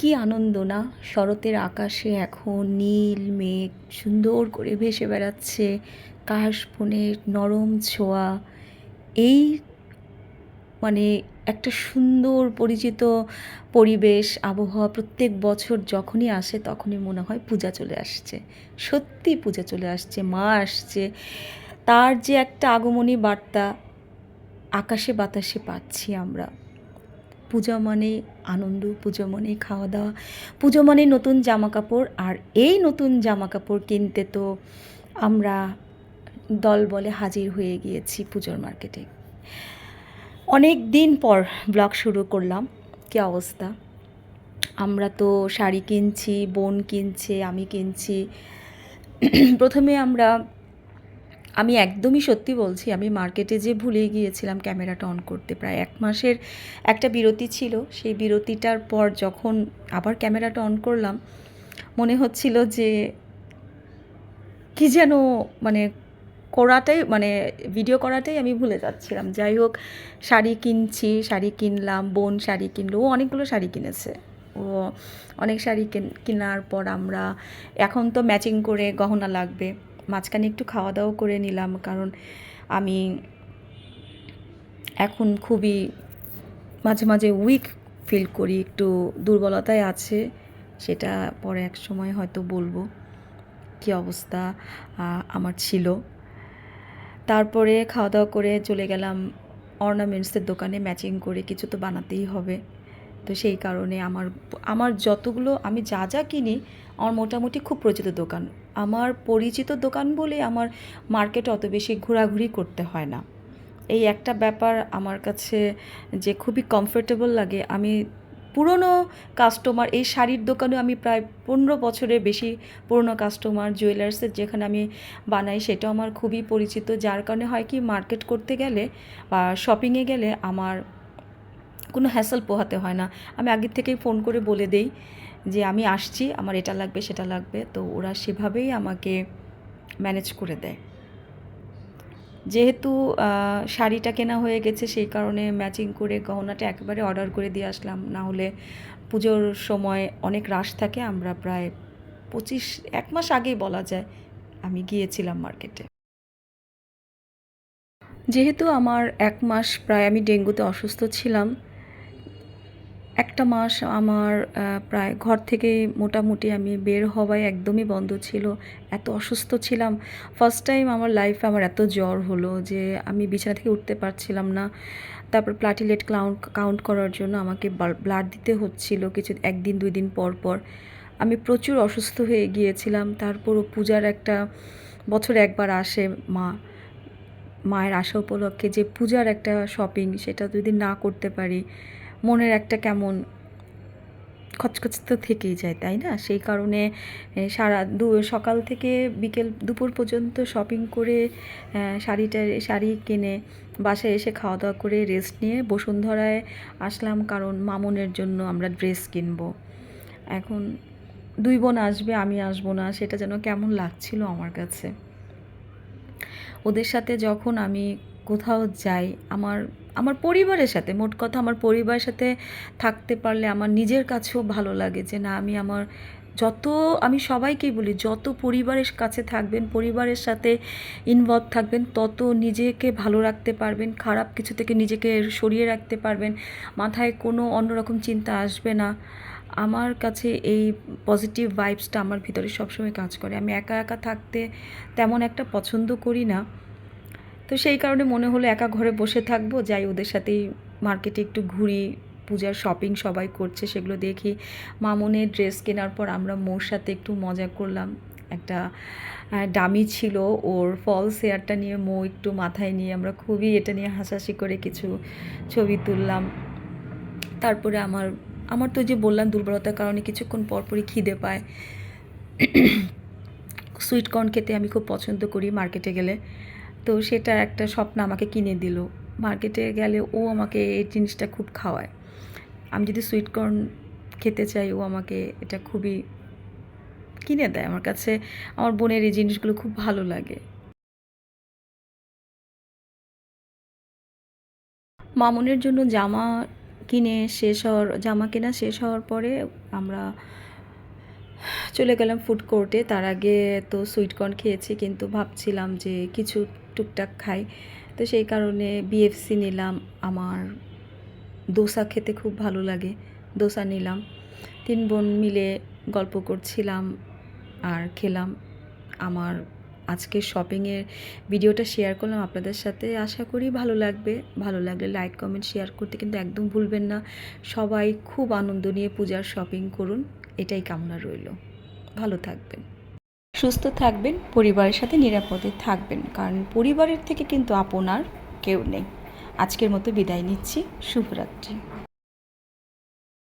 কি আনন্দ না! শরতের আকাশে এখন নীল মেঘ সুন্দর করে ভেসে বেড়াচ্ছে, কাশবনের নরম ছোঁয়া। এই মানে একটা সুন্দর পরিচিত পরিবেশ, আবহাওয়া প্রত্যেক বছর যখনই আসে তখনই মনে হয় পূজা চলে আসছে। সত্যি পূজা চলে আসছে, মা আসছে। তার যে একটা আগমনী বার্তা আকাশে বাতাসে পাচ্ছি আমরা। পূজা মানে আনন্দ, পুজো মানে খাওয়া দাওয়া, পুজো মানে নতুন জামা কাপড়। আর এই নতুন জামা কাপড় কিনতে তো আমরা দল বলে হাজির হয়ে গিয়েছি পুজোর মার্কেটে। অনেক দিন পর ব্লগ শুরু করলাম। কী অবস্থা! আমরা তো শাড়ি কিনছি, বোন কিনছে, আমি কিনছি। প্রথমে আমি একদমই সত্যি বলছি, আমি মার্কেটে যেয়ে ভুলে গিয়েছিলাম ক্যামেরাটা অন করতে। প্রায় 1 মাসের একটা বিরতি ছিল। সেই বিরতিটার পর যখন আবার ক্যামেরাটা অন করলাম, মনে হচ্ছিল যে কী যেন মানে ভিডিও করাটাই আমি ভুলে যাচ্ছিলাম। যাই হোক, শাড়ি কিনছি, শাড়ি কিনলাম, বোন শাড়ি কিনলো, ও অনেকগুলো শাড়ি কিনেছে। ও অনেক শাড়ি কেনার পর আমরা এখন তো ম্যাচিং করে গহনা লাগবে। মাঝখানে একটু খাওয়া দাওয়া করে নিলাম, কারণ আমি এখন খুবই মাঝে মাঝে উইক ফিল করি, একটু দুর্বলতায় আছে। সেটা পরে এক সময় হয়তো বলবো কী অবস্থা আমার ছিল। তারপরে খাওয়া দাওয়া করে চলে গেলাম অর্নামেন্টসের দোকানে। ম্যাচিং করে কিছু তো বানাতেই হবে। তো সেই কারণে আমার যতগুলো আমি যা যা কিনি, আমার মোটামুটি খুব পরিচিত দোকান। আমার পরিচিত দোকান বলে আমার মার্কেটে অত বেশি ঘোরাঘুরি করতে হয় না। এই একটা ব্যাপার আমার কাছে যে খুবই কমফোর্টেবল লাগে। আমি পুরনো কাস্টমার, এই শাড়ির দোকানেও আমি প্রায় 15 বছরের বেশি পুরনো কাস্টমার। জুয়েলার্সের যেখানে আমি বানাই সেটাও আমার খুবই পরিচিত। যার কারণে হয় কি, মার্কেট করতে গেলে বা শপিংয়ে গেলে আমার কোনো হ্যাসেল পোহাতে হয় না। আমি আগের থেকেই ফোন করে বলে দেই যে আমি আসছি, আমার এটা লাগবে সেটা লাগবে। তো ওরা সেভাবেই আমাকে ম্যানেজ করে দেয়। যেহেতু শাড়িটা কেনা হয়ে গেছে, সেই কারণে ম্যাচিং করে গহনাটা একেবারে অর্ডার করে দিয়ে আসলাম। না হলে পুজোর সময় অনেক রাশ থাকে। আমরা প্রায় 1 মাস আগেই বলা যায় আমি গিয়েছিলাম মার্কেটে। যেহেতু আমার 1 মাস প্রায় আমি ডেঙ্গুতে অসুস্থ ছিলাম। একটা মাস আমার প্রায় ঘর থেকে মোটামুটি আমি বের হওয়াই একদমই বন্ধ ছিল। এত অসুস্থ ছিলাম। ফার্স্ট টাইম আমার লাইফে আমার এত জ্বর হলো যে আমি বিছানা থেকে উঠতে পারছিলাম না। তারপর প্লাটিলেট কাউন্ট করার জন্য আমাকে ব্লাড দিতে হচ্ছিল 1 দিন 2 দিন পর পর। আমি প্রচুর অসুস্থ হয়ে গিয়েছিলাম। তারপরও পূজার একটা বছরে একবার আসে মায়ের আশা উপলক্ষে, যে পূজার একটা শপিং, সেটা যদি না করতে পারি মনের একটা কেমন খচখচ তো থেকেই যায়, তাই না? সেই কারণে সকাল থেকে বিকেল দুপুর পর্যন্ত শপিং করে শাড়ি কিনে বাসায় এসে খাওয়া দাওয়া করে রেস্ট নিয়ে বসুন্ধরায় আসলাম, কারণ মামুনের জন্য আমরা ড্রেস কিনবো। এখন 2 বোন আসবে, আমি আসবো না, সেটা যেন কেমন লাগছিল আমার কাছে। ওদের সাথে যখন আমি কোথাও যাই, আমার আমার পরিবারের সাথে, মোট কথা আমার পরিবারের সাথে থাকতে পারলে আমার নিজের কাছেও ভালো লাগে যে না, যত আমি সবাইকেই বলি, যত পরিবারের কাছে থাকবেন, পরিবারের সাথে ইনভলভ থাকবেন, তত নিজেকে ভালো রাখতে পারবেন, খারাপ কিছু থেকে নিজেকে সরিয়ে রাখতে পারবেন, মাথায় কোনো অন্যরকম চিন্তা আসবে না। আমার কাছে এই পজিটিভ ভাইবসটা আমার ভিতরে সবসময় কাজ করে। আমি একা একা থাকতে তেমন একটা পছন্দ করি না। তো সেই কারণে মনে হলো একা ঘরে বসে থাকবো, যাই ওদের সাথেই মার্কেটে একটু ঘুরি। পূজার শপিং সবাই করছে, সেগুলো দেখি। মামুনের ড্রেস কেনার পর আমরা মোর সাথে একটু মজা করলাম। একটা ডামি ছিল, ওর ফলস হেয়ারটা নিয়ে একটু মাথায় নিয়ে আমরা খুবই এটা নিয়ে হাসাহাসি করে কিছু ছবি তুললাম। তারপরে আমার আমার তো যে বললাম দুর্বলতার কারণে কিছুক্ষণ পরপরই খিদে পায়। সুইট কর্ন খেতে আমি খুব পছন্দ করি মার্কেটে গেলে। তো সেটা একটা স্বপ্ন আমাকে কিনে দিল। মার্কেটে গেলে ও আমাকে এই জিনিসটা খুব খাওয়ায়। আমি যদি সুইট কর্ন খেতে চাই, ও আমাকে এটা খুবই কিনে দেয়। আমার কাছে আমার বোনের এই জিনিসগুলো খুব ভালো লাগে। মামুনের জন্য জামা জামা কেনা শেষ হওয়ার পরে আমরা চলে গেলাম ফুড কোর্টে। তার আগে তো সুইটকর্ন খেয়েছি, কিন্তু ভাবছিলাম যে কিছু টুকটাক খাই, তো সেই কারণে বিএফসি নিলাম। আমার দোসা খেতে খুব ভালো লাগে, দোসা নিলাম। 3 বোন মিলে গল্প করছিলাম আর খেলাম। আমার আজকের শপিংয়ের ভিডিওটা শেয়ার করলাম আপনাদের সাথে, আশা করি ভালো লাগবে। ভালো লাগলে লাইক কমেন্ট শেয়ার করতে কিন্তু একদম ভুলবেন না। সবাই খুব আনন্দ নিয়ে পূজার শপিং করুন, এটাই কামনা রইল। ভালো থাকবেন, সুস্থ থাকবেন, পরিবারের সাথে নিরাপদে থাকবেন, কারণ পরিবারের থেকে কিন্তু আপনার কেউ নেই। আজকের মতো বিদায় নিচ্ছি, শুভরাত্রি।